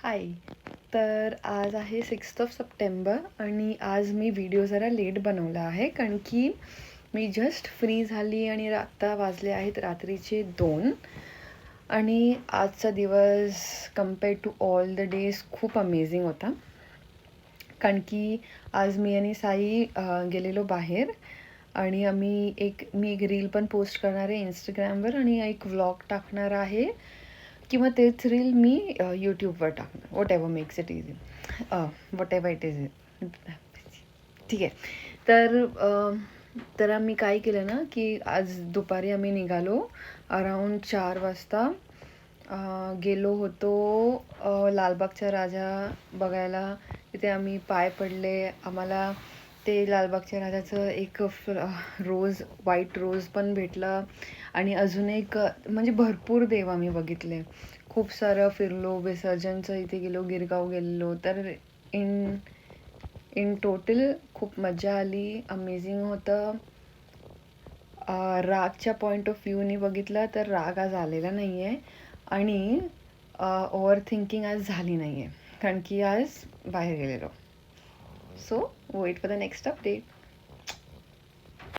हाय. तर आज आहे 6th ऑफ सप्टेंबर आणि आज मी व्हिडिओ जरा लेट बनवला आहे कारण की मी जस्ट फ्री झाली आणि आत्ता वाजले आहेत रात्रीचे 2 आणि आजचा दिवस compared to all the days खूप अमेझिंग होता. कारण की आज मी आणि साई गेलेलो बाहेर आणि मी एक रील पण पोस्ट करणार आहे इंस्टाग्रामवर आणि एक व्लॉग टाकणार आहे किंवा तेच रील मी यूट्यूबवर टाकणार. What ever makes it easy, what ever it is. ठीक आहे. तर आम्ही काय केलं ना की आज दुपारी आम्ही निघालो अराऊंड 4 वाजता. गेलो होतो लालबागचा राजा बघायला. तिथे आम्ही पाय पडले. आम्हाला ते लालबागच्या राजाचं एक व्हाईट रोज पण भेटलं आणि अजून एक म्हणजे भरपूर देव आम्ही बघितले. खूप सारं फिरलो. विसर्जनचं इथे गेलो, गिरगाव गेलेलो. तर इन इन टोटल खूप मजा आली. अमेझिंग होतं. रागच्या पॉईंट ऑफ व्ह्यूनी बघितलं तर राग आज आलेला नाही आहे आणि ओव्हर थिंकिंग आज झाली नाही आहे कारण की आज बाहेर गेलेलो. So wait for the next update.